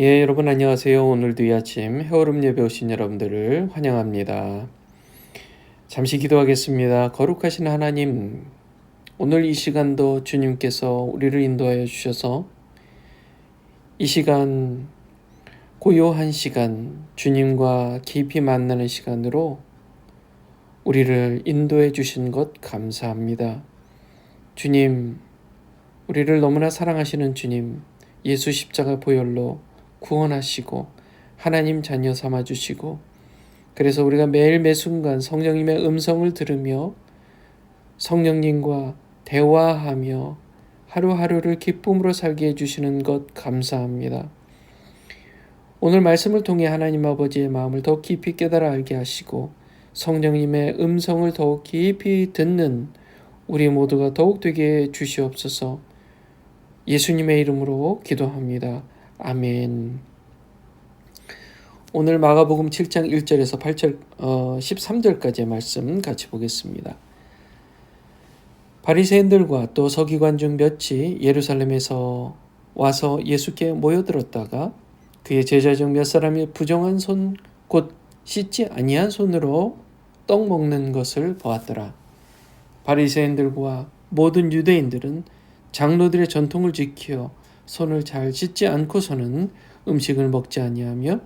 예, 여러분 안녕하세요. 오늘도 이 아침 해오름 예배 오신 여러분들을 환영합니다. 잠시 기도하겠습니다. 거룩하신 하나님, 오늘 이 시간도 주님께서 우리를 인도하여 주셔서 이 시간, 고요한 시간, 주님과 깊이 만나는 시간으로 우리를 인도해 주신 것 감사합니다. 주님, 우리를 너무나 사랑하시는 주님, 예수 십자가 보혈로 구원하시고 하나님 자녀 삼아주시고, 그래서 우리가 매일 매순간 성령님의 음성을 들으며 성령님과 대화하며 하루하루를 기쁨으로 살게 해주시는 것 감사합니다. 오늘 말씀을 통해 하나님 아버지의 마음을 더 깊이 깨달아 알게 하시고 성령님의 음성을 더욱 깊이 듣는 우리 모두가 더욱 되게 해 주시옵소서. 예수님의 이름으로 기도합니다. 아멘. 오늘 마가복음 7장 1절에서 8절, 13절까지의 말씀 같이 보겠습니다. 바리새인들과 또 서기관 중 몇이 예루살렘에서 와서 예수께 모여들었다가 그의 제자 중 몇 사람이 부정한 손, 곧 씻지 아니한 손으로 떡 먹는 것을 보았더라. 바리새인들과 모든 유대인들은 장로들의 전통을 지켜 손을 잘 씻지 않고서는 음식을 먹지 아니하며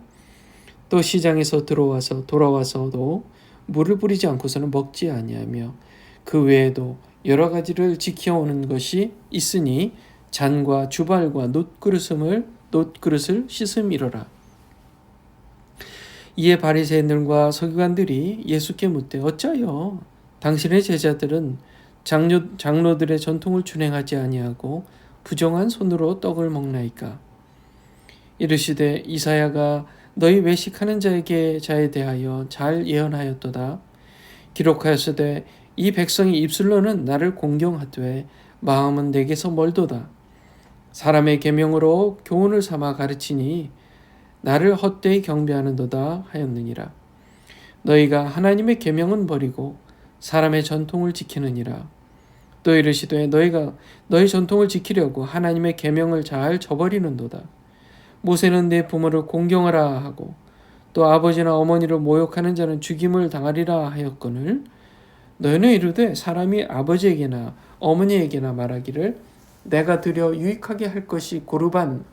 또 시장에서 돌아와서도 물을 뿌리지 않고서는 먹지 아니하며 그 외에도 여러 가지를 지켜오는 것이 있으니 잔과 주발과 놋그릇을 씻음이로라. 이에 바리새인들과 서기관들이 예수께 묻되 어찌하여 당신의 제자들은 장로들의 전통을 준행하지 아니하고 부정한 손으로 떡을 먹나이까? 이르시되 이사야가 너희 외식하는 자에 대하여 잘 예언하였도다. 기록하였으되 이 백성이 입술로는 나를 공경하되 마음은 내게서 멀도다. 사람의 계명으로 교훈을 삼아 가르치니 나를 헛되이 경배하는도다 하였느니라. 너희가 하나님의 계명은 버리고 사람의 전통을 지키느니라. 또 이르시되 너희가 너희 전통을 지키려고 하나님의 계명을 잘 저버리는도다. 모세는 내 부모를 공경하라 하고 또 아버지나 어머니를 모욕하는 자는 죽임을 당하리라 하였거늘 너희는 이르되 사람이 아버지에게나 어머니에게나 말하기를 내가 드려 유익하게 할 것이 고르반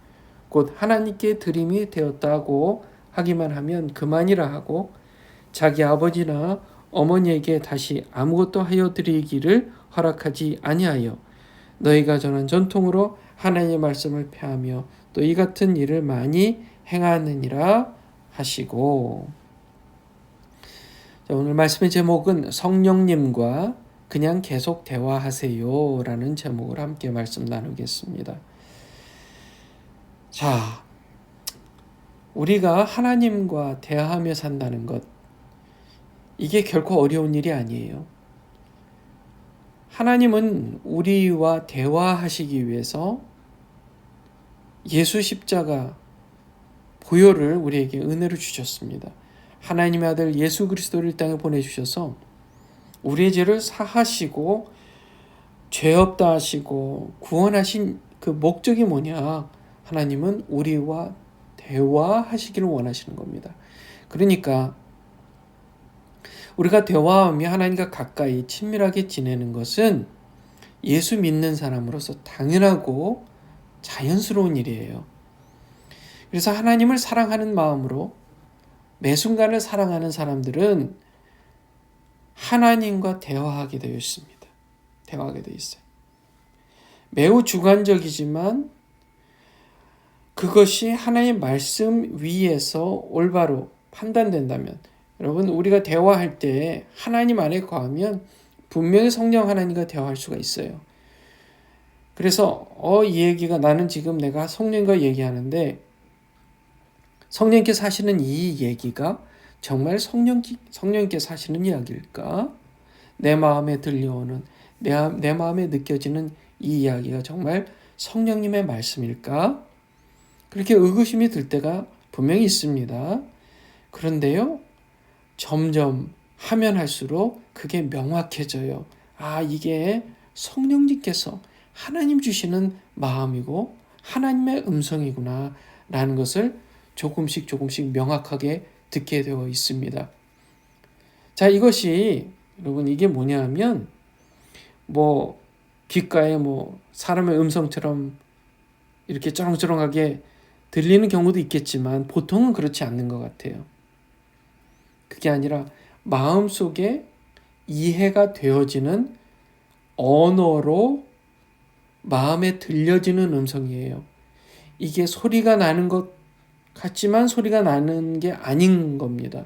곧 하나님께 드림이 되었다고 하기만 하면 그만이라 하고 자기 아버지나 어머니에게 다시 아무것도 하여 드리기를 허락하지 아니하여 너희가 전한 전통으로 하나님의 말씀을 폐하며 또 이 같은 일을 많이 행하느니라 하시고. 자, 오늘 말씀의 제목은 성령님과 그냥 계속 대화하세요 라는 제목을 함께 말씀 나누겠습니다. 자, 우리가 하나님과 대화하며 산다는 것, 이게 결코 어려운 일이 아니에요. 하나님은 우리와 대화하시기 위해서 예수 십자가 보혈을 우리에게 은혜로 주셨습니다. 하나님의 아들 예수 그리스도를 이 땅에 보내주셔서 우리의 죄를 사하시고 죄 없다 하시고 구원하신 그 목적이 뭐냐? 하나님은 우리와 대화하시기를 원하시는 겁니다. 그러니까 우리가 대화하며 하나님과 가까이 친밀하게 지내는 것은 예수 믿는 사람으로서 당연하고 자연스러운 일이에요. 그래서 하나님을 사랑하는 마음으로 매 순간을 사랑하는 사람들은 하나님과 대화하게 되어 있습니다. 대화하게 되어 있어요. 매우 주관적이지만 그것이 하나님의 말씀 위에서 올바로 판단된다면, 여러분 우리가 대화할 때 하나님 안에 거하면 분명히 성령 하나님과 대화할 수가 있어요. 그래서 이 얘기가 나는 지금 내가 성령과 얘기하는데 성령께서 하시는 이 얘기가 정말 성령께서 하시는 이야기일까? 내 마음에 들려오는 내 마음에 느껴지는 이 이야기가 정말 성령님의 말씀일까? 그렇게 의구심이 들 때가 분명히 있습니다. 그런데요, 점점 하면 할수록 그게 명확해져요. 이게 성령님께서 하나님 주시는 마음이고 하나님의 음성이구나. 라는 것을 조금씩 명확하게 듣게 되어 있습니다. 자, 이것이 여러분 이게 뭐냐 하면 뭐 귓가에 뭐 사람의 음성처럼 이렇게 쩌렁쩌렁하게 들리는 경우도 있겠지만 보통은 그렇지 않는 것 같아요. 그게 아니라 마음속에 이해가 되어지는 언어로 마음에 들려지는 음성이에요. 이게 소리가 나는 것 같지만 소리가 나는 게 아닌 겁니다.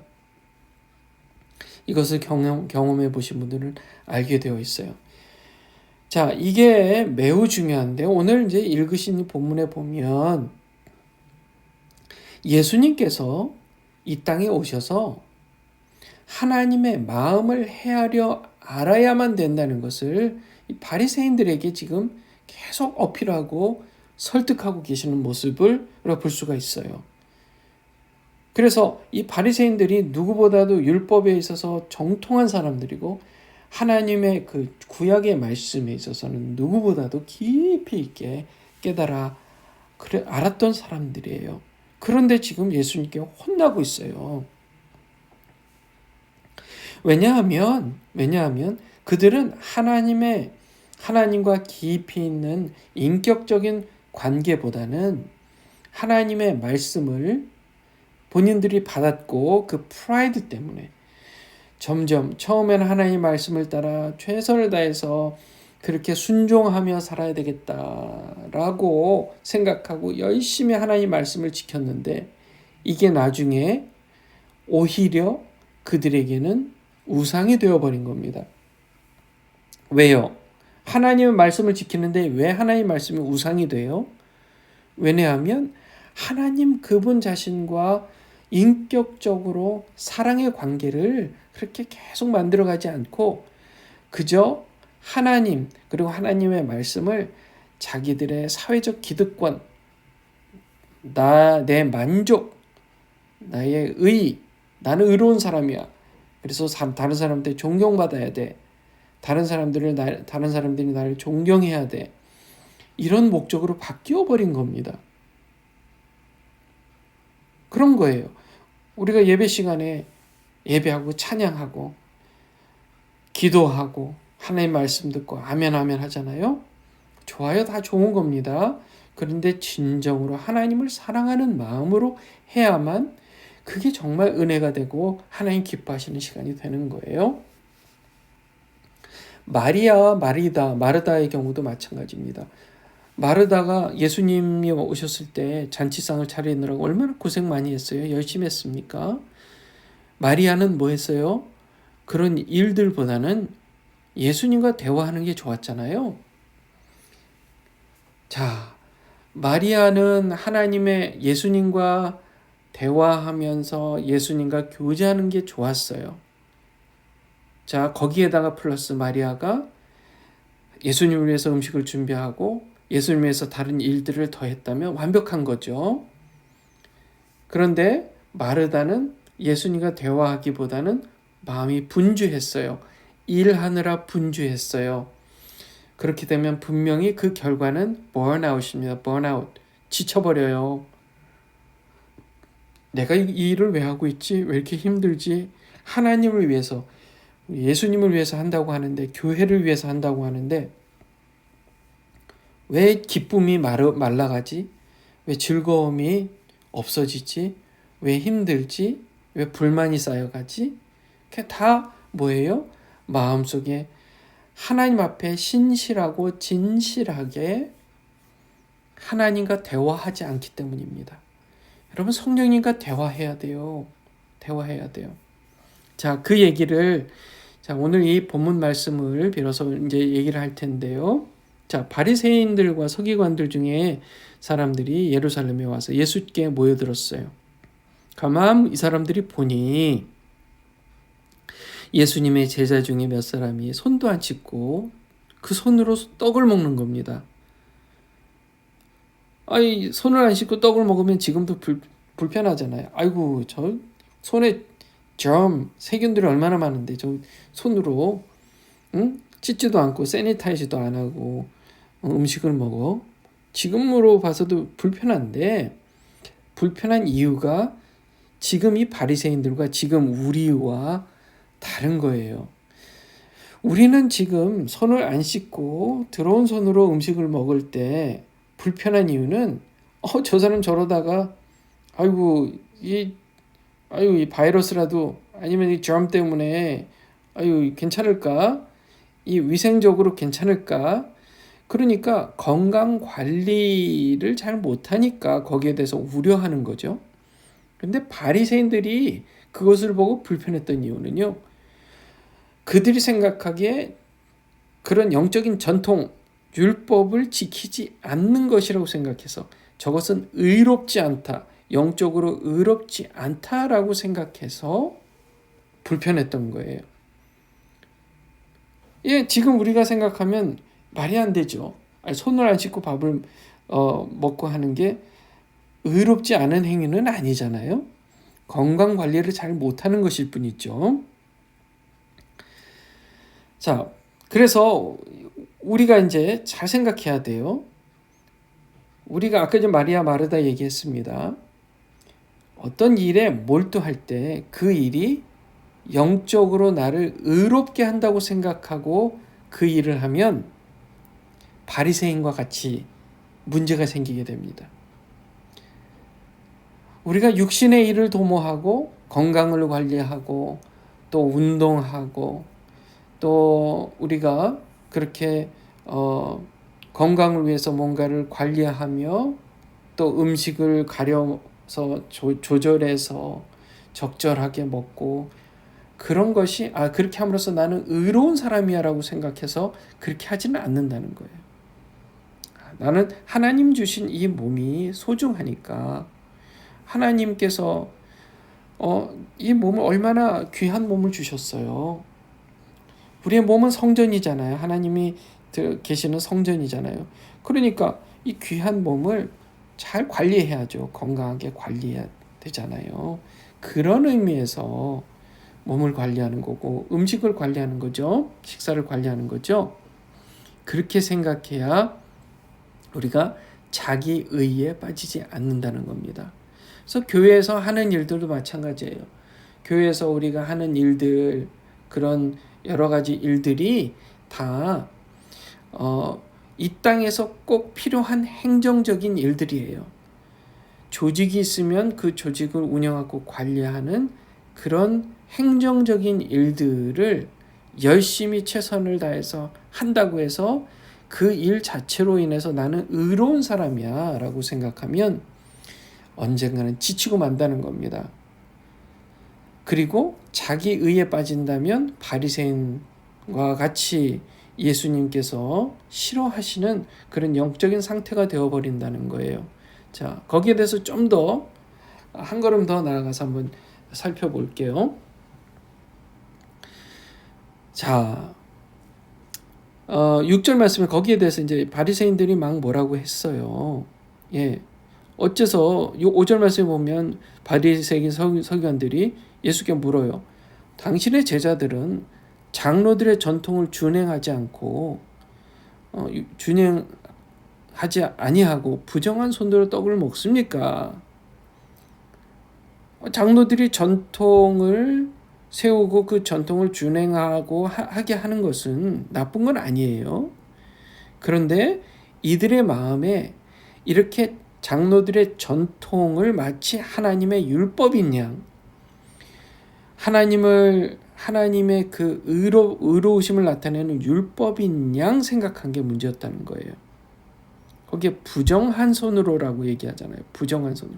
이것을 경험해 보신 분들은 알게 되어 있어요. 자, 이게 매우 중요한데 오늘 이제 읽으신 본문에 보면 예수님께서 이 땅에 오셔서 하나님의 마음을 헤아려 알아야만 된다는 것을 이 바리새인들에게 지금 계속 어필하고 설득하고 계시는 모습을 볼 수가 있어요. 그래서 이 바리새인들이 누구보다도 율법에 있어서 정통한 사람들이고 하나님의 그 구약의 말씀에 있어서는 누구보다도 깊이 있게 깨달아 알았던 사람들이에요. 그런데 지금 예수님께 혼나고 있어요. 왜냐하면 그들은 하나님과 깊이 있는 인격적인 관계보다는 하나님의 말씀을 본인들이 받았고 그 프라이드 때문에 점점 처음에는 하나님의 말씀을 따라 최선을 다해서 그렇게 순종하며 살아야 되겠다라고 생각하고 열심히 하나님의 말씀을 지켰는데 이게 나중에 오히려 그들에게는 우상이 되어버린 겁니다. 왜요? 하나님의 말씀을 지키는데 왜 하나님의 말씀이 우상이 돼요? 왜냐하면 하나님 그분 자신과 인격적으로 사랑의 관계를 그렇게 계속 만들어가지 않고 그저 하나님 그리고 하나님의 말씀을 자기들의 사회적 기득권, 내 만족, 나의 나는 의로운 사람이야. 그래서 다른 사람한테 존경받아야 돼. 다른 사람들이 나를 존경해야 돼. 이런 목적으로 바뀌어 버린 겁니다. 그런 거예요. 우리가 예배 시간에 예배하고 찬양하고 기도하고 하나님 말씀 듣고 아멘 하잖아요. 좋아요. 다 좋은 겁니다. 그런데 진정으로 하나님을 사랑하는 마음으로 해야만 그게 정말 은혜가 되고 하나님 기뻐하시는 시간이 되는 거예요. 마리아와 마르다의 경우도 마찬가지입니다. 마르다가 예수님이 오셨을 때 잔치상을 차리느라고 얼마나 고생 많이 했어요. 열심히 했습니까? 마리아는 뭐 했어요? 그런 일들보다는 예수님과 대화하는 게 좋았잖아요. 자, 마리아는 예수님과 대화하면서 예수님과 교제하는 게 좋았어요. 자, 거기에다가 플러스 마리아가 예수님을 위해서 음식을 준비하고 예수님을 위해서 다른 일들을 더했다면 완벽한 거죠. 그런데 마르다는 예수님과 대화하기보다는 마음이 분주했어요. 일하느라 분주했어요. 그렇게 되면 분명히 그 결과는 번아웃입니다. 번아웃. 지쳐버려요. 내가 이 일을 왜 하고 있지? 왜 이렇게 힘들지? 하나님을 위해서, 예수님을 위해서 한다고 하는데, 교회를 위해서 한다고 하는데 왜 기쁨이 말라가지? 왜 즐거움이 없어지지? 왜 힘들지? 왜 불만이 쌓여가지? 그게 다 뭐예요? 마음속에 하나님 앞에 신실하고 진실하게 하나님과 대화하지 않기 때문입니다. 여러분 성령님과 대화해야 돼요. 대화해야 돼요. 자, 그 얘기를 오늘 이 본문 말씀을 빌어서 이제 얘기를 할 텐데요. 자, 바리새인들과 서기관들 중에 사람들이 예루살렘에 와서 예수께 모여들었어요. 가만 이 사람들이 보니 예수님의 제자 중에 몇 사람이 손도 안 씻고 그 손으로 떡을 먹는 겁니다. 아니, 손을 안 씻고 떡을 먹으면 지금도 불편하잖아요. 아이고, 저 손에 세균들이 얼마나 많은데 저 손으로 씻지도 않고 세니타이즈도 안 하고 음식을 먹어. 지금으로 봐서도 불편한데 불편한 이유가 지금 이 바리새인들과 지금 우리와 다른 거예요. 우리는 지금 손을 안 씻고 들어온 손으로 음식을 먹을 때 불편한 이유는 저 사람 저러다가 아이고 이 바이러스라도 아니면 이 germ 때문에 괜찮을까? 이 위생적으로 괜찮을까? 그러니까 건강 관리를 잘 못하니까 거기에 대해서 우려하는 거죠. 근데 바리새인들이 그것을 보고 불편했던 이유는요. 그들이 생각하기에 그런 영적인 전통, 율법을 지키지 않는 것이라고 생각해서 저것은 의롭지 않다, 영적으로 의롭지 않다라고 생각해서 불편했던 거예요. 지금 우리가 생각하면 말이 안 되죠. 손을 안 씻고 밥을 먹고 하는 게 의롭지 않은 행위는 아니잖아요. 건강 관리를 잘 못하는 것일 뿐이죠. 자, 그래서 우리가 이제 잘 생각해야 돼요. 우리가 아까 전 마리아 마르다 얘기했습니다. 어떤 일에 몰두할 때 그 일이 영적으로 나를 의롭게 한다고 생각하고 그 일을 하면 바리새인과 같이 문제가 생기게 됩니다. 우리가 육신의 일을 도모하고 건강을 관리하고 또 운동하고 또 우리가 그렇게 건강을 위해서 뭔가를 관리하며 또 음식을 가려서 조절해서 적절하게 먹고 그런 것이 그렇게 함으로써 나는 의로운 사람이야라고 생각해서 그렇게 하지는 않는다는 거예요. 나는 하나님 주신 이 몸이 소중하니까 하나님께서 이 몸을 얼마나 귀한 몸을 주셨어요. 우리의 몸은 성전이잖아요. 하나님이 계시는 성전이잖아요. 그러니까 이 귀한 몸을 잘 관리해야죠. 건강하게 관리해야 되잖아요. 그런 의미에서 몸을 관리하는 거고 음식을 관리하는 거죠. 식사를 관리하는 거죠. 그렇게 생각해야 우리가 자기 의에 빠지지 않는다는 겁니다. 그래서 교회에서 하는 일들도 마찬가지예요. 교회에서 우리가 하는 일들, 그런 여러 가지 일들이 다 이 땅에서 꼭 필요한 행정적인 일들이에요. 조직이 있으면 그 조직을 운영하고 관리하는 그런 행정적인 일들을 열심히 최선을 다해서 한다고 해서 그 일 자체로 인해서 나는 의로운 사람이야 라고 생각하면 언젠가는 지치고 만다는 겁니다. 그리고 자기 의에 빠진다면 바리새인과 같이 예수님께서 싫어하시는 그런 영적인 상태가 되어버린다는 거예요. 자, 거기에 대해서 좀 더 한 걸음 더 나아가서 한번 살펴볼게요. 자, 6절 말씀에 거기에 대해서 이제 바리새인들이 막 뭐라고 했어요. 어째서 5절 말씀에 보면 바리새인 서기관들이 예수께 물어요. 당신의 제자들은 장로들의 전통을 준행하지 않고 준행하지 아니하고 부정한 손으로 떡을 먹습니까? 장로들이 전통을 세우고 그 전통을 준행하고 하게 하는 것은 나쁜 건 아니에요. 그런데 이들의 마음에 이렇게 장로들의 전통을 마치 하나님의 율법인 양, 하나님의 그 의로우심을 나타내는 율법인 양 생각한 게 문제였다는 거예요. 거기에 부정한 손으로라고 얘기하잖아요. 부정한 손으로.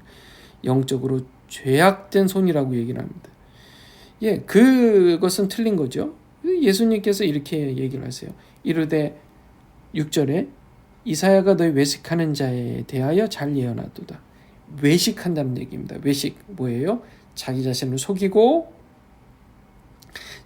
영적으로 죄악된 손이라고 얘기를 합니다. 그것은 틀린 거죠. 예수님께서 이렇게 얘기를 하세요. 이르되 6절에 이사야가 너희 외식하는 자에 대하여 잘 예언하도다. 외식한다는 얘기입니다. 외식 뭐예요? 자기 자신을 속이고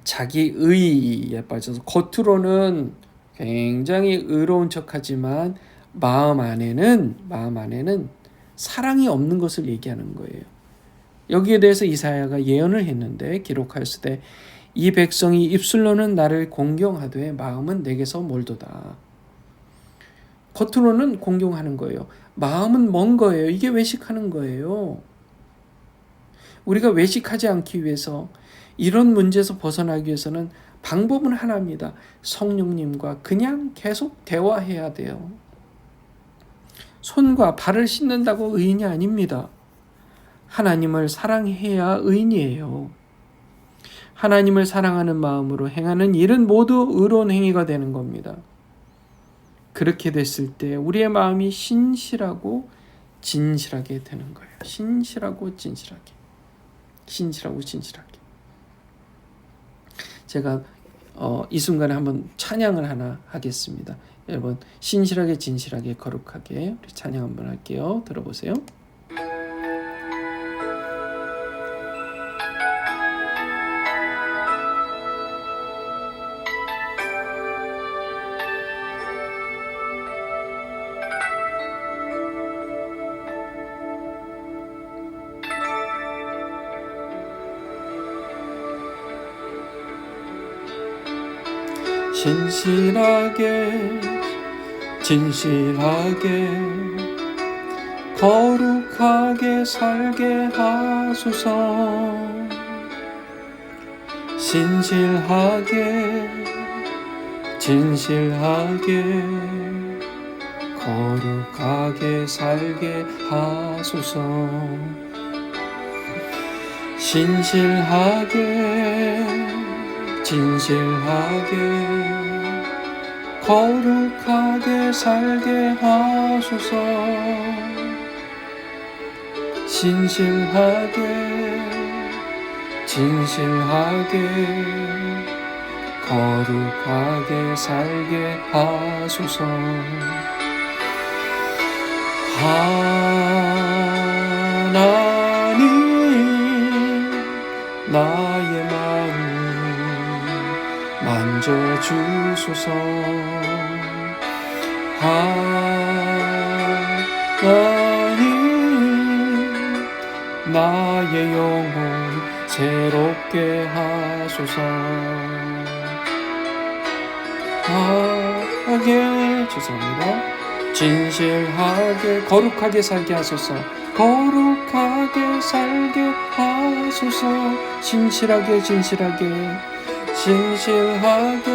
자기 의에 빠져서 겉으로는 굉장히 의로운 척하지만 마음 안에는 사랑이 없는 것을 얘기하는 거예요. 여기에 대해서 이사야가 예언을 했는데 기록하였을 때 이 백성이 입술로는 나를 공경하되 마음은 내게서 멀도다. 겉으로는 공경하는 거예요. 마음은 먼 거예요. 이게 외식하는 거예요. 우리가 외식하지 않기 위해서, 이런 문제에서 벗어나기 위해서는 방법은 하나입니다. 성령님과 그냥 계속 대화해야 돼요. 손과 발을 씻는다고 의인이 아닙니다. 하나님을 사랑해야 의인이에요. 하나님을 사랑하는 마음으로 행하는 일은 모두 의로운 행위가 되는 겁니다. 그렇게 됐을 때 우리의 마음이 신실하고 진실하게 되는 거예요. 신실하고 진실하게. 신실하고 진실하게. 제가 이 순간에 한번 찬양을 하나 하겠습니다. 여러분, 신실하게 진실하게 거룩하게 우리 찬양 한번 할게요. 들어보세요. 신실하게 진실하게 거룩하게 살게 하소서. 신실하게 진실하게 거룩하게 살게 하소서. 신실하게 진실하게 거룩하게 살게 하소서. 신실하게 진실하게 거룩하게 살게 하소서. 하나님 나의 마음 만져주소서. 하나님 나의 영혼 새롭게 하소서. 죄송합니다. 진실하게 거룩하게 살게 하소서. 거룩하게 살게 하소서. 신실하게 진실하게 진실하게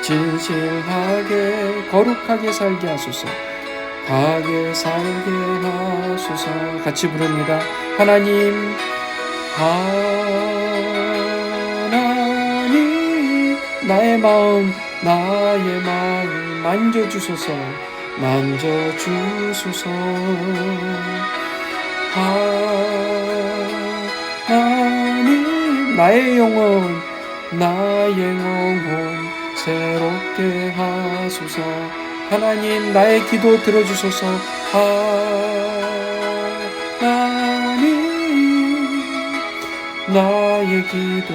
진실하게 거룩하게 살게 하소서. 하게 살게 하소서. 같이 부릅니다. 하나님 하나님 나의 마음 만져주소서. 만져주소서. 하나님 나의 영혼 새롭게 하소서. 하나님 나의 기도 들어주소서. 하나님 나의 기도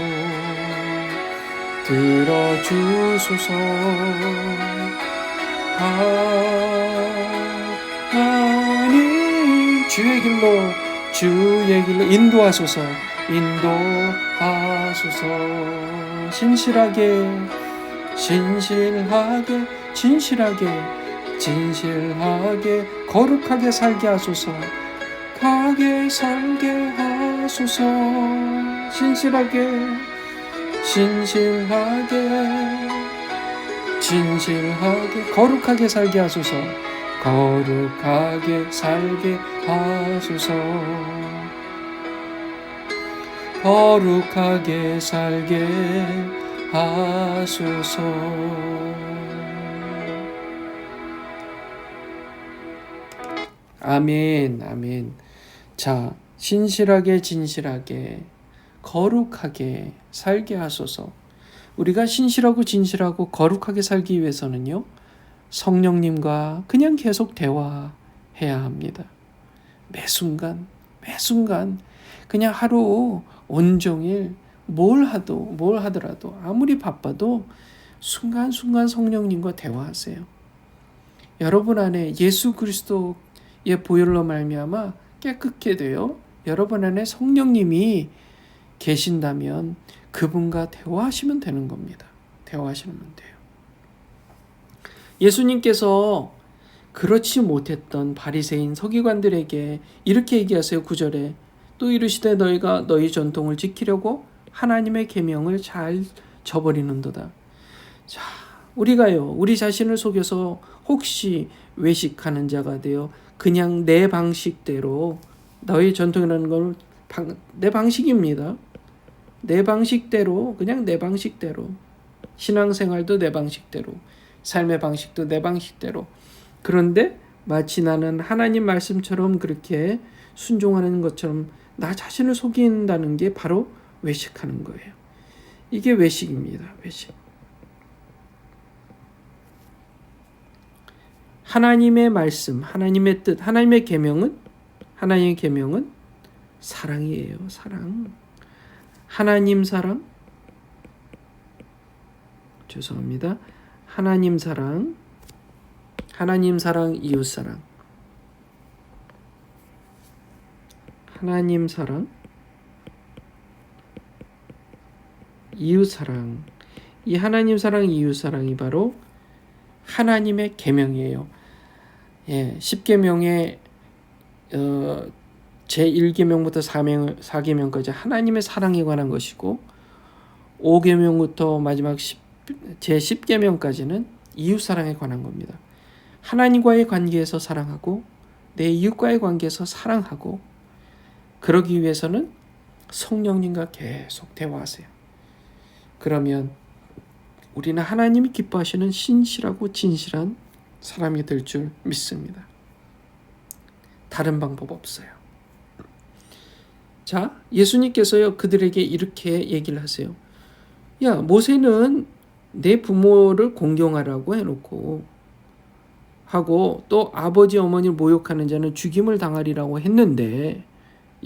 들어주소서. 하나님 주의 길로 인도하소서. 인도하소서. 신실하게 진실하게 진실하게 거룩하게 살게 하소서. 가게 살게 하소서. 신실하게 진실하게 거룩하게 살게 하소서. 거룩하게 살게 하소서. 거룩하게 살게 하소서. 아멘, 아멘. 자, 신실하게 진실하게 거룩하게 살게 하소서. 우리가 신실하고 진실하고 거룩하게 살기 위해서는요, 성령님과 그냥 계속 대화해야 합니다. 매 순간 그냥 하루 온종일 뭘 하더라도 아무리 바빠도 순간순간 성령님과 대화하세요. 여러분 안에 예수 그리스도의 보혈로 말미암아 깨끗게 되어 여러분 안에 성령님이 계신다면 그분과 대화하시면 되는 겁니다. 대화하시면 돼요. 예수님께서 그렇지 못했던 바리새인 서기관들에게 이렇게 얘기하세요. 9절에 또 이르시되 너희가 너희 전통을 지키려고 하나님의 계명을 잘 저버리는도다. 자, 우리가요, 우리 자신을 속여서 혹시 외식하는 자가 되어 그냥 내 방식대로, 너희 전통이라는 건 내 방식입니다. 내 방식대로, 그냥 내 방식대로, 신앙생활도 내 방식대로, 삶의 방식도 내 방식대로. 그런데 마치 나는 하나님 말씀처럼 그렇게 순종하는 것처럼 나 자신을 속인다는 게 바로 외식하는 거예요. 이게 외식입니다. 외식. 하나님의 말씀, 하나님의 뜻, 하나님의 계명은 사랑이에요. 사랑. 하나님 사랑. 죄송합니다. 하나님 사랑, 이웃 사랑. 하나님 사랑, 이웃 사랑. 이 하나님 사랑, 이웃 사랑이 바로 하나님의 계명이에요. 예, 10계명의 제1계명부터 4계명까지 하나님의 사랑에 관한 것이고, 5계명부터 마지막 제10계명까지는 이웃 사랑에 관한 겁니다. 하나님과의 관계에서 사랑하고 내 이웃과의 관계에서 사랑하고, 그러기 위해서는 성령님과 계속 대화하세요. 그러면 우리는 하나님이 기뻐하시는 신실하고 진실한 사람이 될 줄 믿습니다. 다른 방법 없어요. 자, 예수님께서요, 그들에게 이렇게 얘기를 하세요. 야, 모세는 내 부모를 공경하라고 해놓고 하고, 또 아버지 어머니를 모욕하는 자는 죽임을 당하리라고 했는데,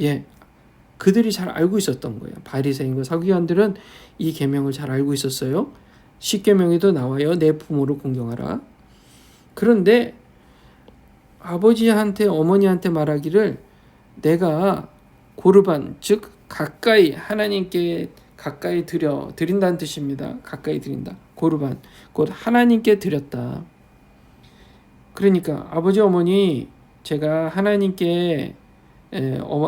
예, 그들이 잘 알고 있었던 거예요. 바리새인과 서기관들은 이 계명을 잘 알고 있었어요. 10계명에도 나와요. 내 부모를 공경하라. 그런데 아버지한테 어머니한테 말하기를 내가 고르반, 즉 가까이, 하나님께 가까이 드린다는 뜻입니다. 가까이 드린다. 고르반, 곧 하나님께 드렸다. 그러니까 아버지 어머니, 제가 하나님께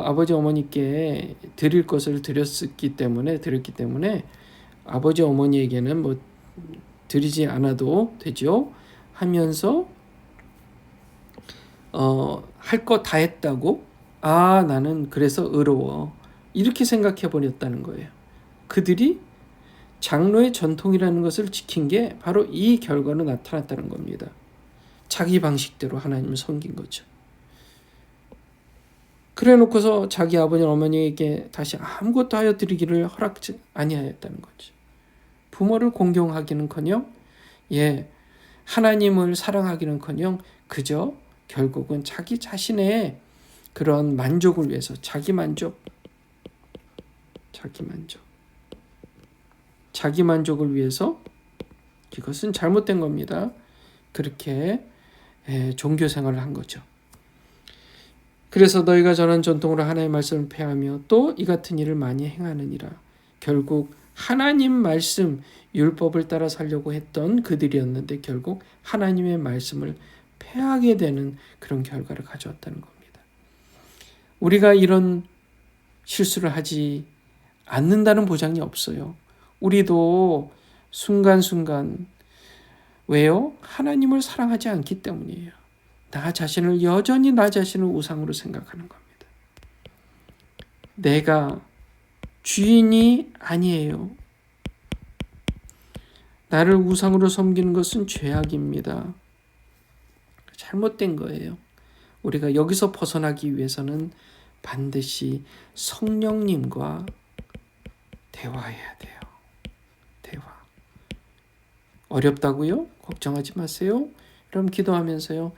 아버지 어머니께 드릴 것을 드렸기 때문에 아버지 어머니에게는 뭐 드리지 않아도 되죠 하면서 할 거 다 했다고, 나는 그래서 의로워, 이렇게 생각해 버렸다는 거예요. 그들이 장로의 전통이라는 것을 지킨 게 바로 이 결과로 나타났다는 겁니다. 자기 방식대로 하나님을 섬긴 거죠. 그래 놓고서 자기 아버지 어머니에게 다시 아무것도 하여 드리기를 허락지 아니하였다는 거죠. 부모를 공경하기는커녕, 하나님을 사랑하기는커녕 그저 결국은 자기 자신의 그런 만족을 위해서, 자기 만족을 위해서, 이것은 잘못된 겁니다. 그렇게 종교 생활을 한 거죠. 그래서 너희가 전한 전통으로 하나님의 말씀을 폐하며 또 이 같은 일을 많이 행하느니라. 결국 하나님 말씀, 율법을 따라 살려고 했던 그들이었는데 결국 하나님의 말씀을 폐하게 되는 그런 결과를 가져왔다는 겁니다. 우리가 이런 실수를 하지 않는다는 보장이 없어요. 우리도 순간순간, 왜요? 하나님을 사랑하지 않기 때문이에요. 여전히 나 자신을 우상으로 생각하는 겁니다. 내가 주인이 아니에요. 나를 우상으로 섬기는 것은 죄악입니다. 잘못된 거예요. 우리가 여기서 벗어나기 위해서는 반드시 성령님과 대화해야 돼요. 대화. 어렵다고요? 걱정하지 마세요. 그럼 기도하면서요,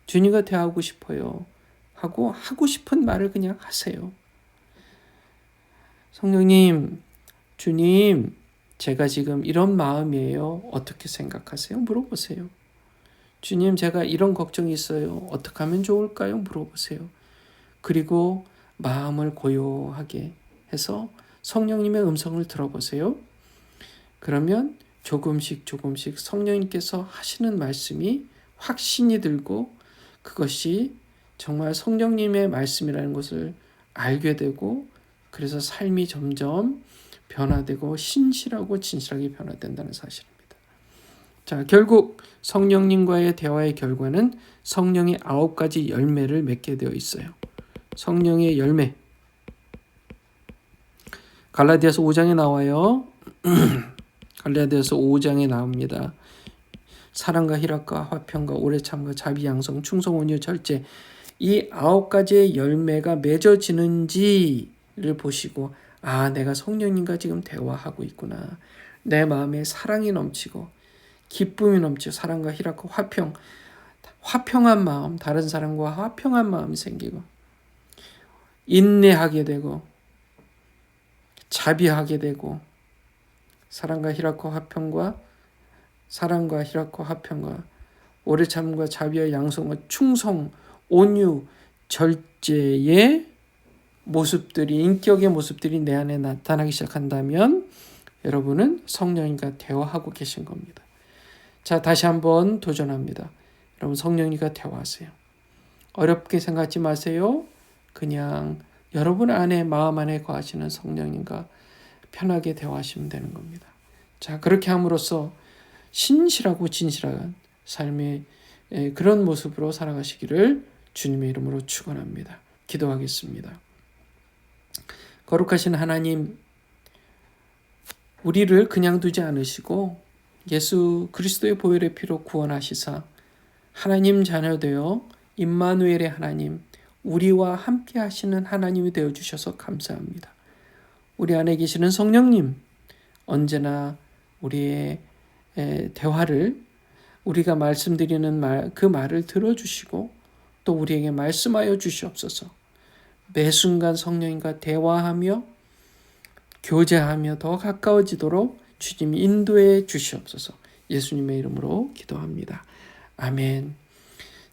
주님과 대화하고 싶어요 하고 싶은 말을 그냥 하세요. 성령님, 주님, 제가 지금 이런 마음이에요. 어떻게 생각하세요? 물어보세요. 주님, 제가 이런 걱정이 있어요. 어떻게 하면 좋을까요? 물어보세요. 그리고 마음을 고요하게 해서 성령님의 음성을 들어보세요. 그러면 조금씩 조금씩 성령님께서 하시는 말씀이 확신이 들고 그것이 정말 성령님의 말씀이라는 것을 알게 되고 그래서 삶이 점점 변화되고 신실하고 진실하게 변화된다는 사실입니다. 자, 결국 성령님과의 대화의 결과는 성령의 9가지 열매를 맺게 되어 있어요. 성령의 열매. 갈라디아서 5장에 나와요. 갈라디아서 5장에 나옵니다. 사랑과 희락과 화평과 오래 참과 자비 양성 충성 온유 절제 이 9가지의 열매가 맺어지는지를 보시고 내가 성령님과 지금 대화하고 있구나. 내 마음에 사랑이 넘치고 기쁨이 넘치고 사랑과 희락과 화평한 마음, 다른 사람과 화평한 마음이 생기고 인내하게 되고 자비하게 되고 사랑과 희락과 화평과 오래 참음과 자비와 양성과 충성, 온유, 절제의 모습들이 인격의 모습들이 내 안에 나타나기 시작한다면 여러분은 성령님과 대화하고 계신 겁니다. 자, 다시 한번 도전합니다. 여러분 성령님과 대화하세요. 어렵게 생각하지 마세요. 그냥 여러분 안에 마음 안에 거하시는 성령님과 편하게 대화하시면 되는 겁니다. 자, 그렇게 함으로써 신실하고 진실한 삶의 그런 모습으로 살아가시기를 주님의 이름으로 축원합니다. 기도하겠습니다. 거룩하신 하나님, 우리를 그냥 두지 않으시고 예수 그리스도의 보혈의 피로 구원하시사 하나님 자녀 되어 임마누엘의 하나님, 우리와 함께 하시는 하나님이 되어주셔서 감사합니다. 우리 안에 계시는 성령님, 언제나 우리의 대화를 우리가 말씀드리는 그 말을 들어주시고 또 우리에게 말씀하여 주시옵소서. 매 순간 성령님과 대화하며 교제하며 더 가까워지도록 주님이 인도해 주시옵소서. 예수님의 이름으로 기도합니다. 아멘.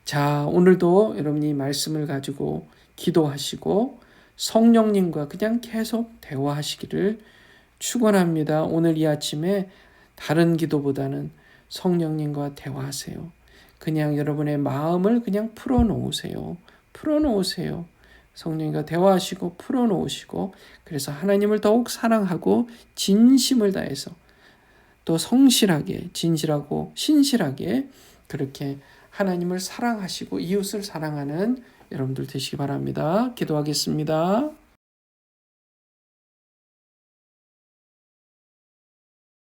자, 오늘도 여러분이 말씀을 가지고 기도하시고 성령님과 그냥 계속 대화하시기를 축원합니다. 오늘 이 아침에 다른 기도보다는 성령님과 대화하세요. 그냥 여러분의 마음을 그냥 풀어놓으세요. 성령님과 대화하시고 풀어놓으시고 그래서 하나님을 더욱 사랑하고 진심을 다해서 또 성실하게 진실하고 신실하게 그렇게 하나님을 사랑하시고 이웃을 사랑하는 여러분들 되시기 바랍니다. 기도하겠습니다.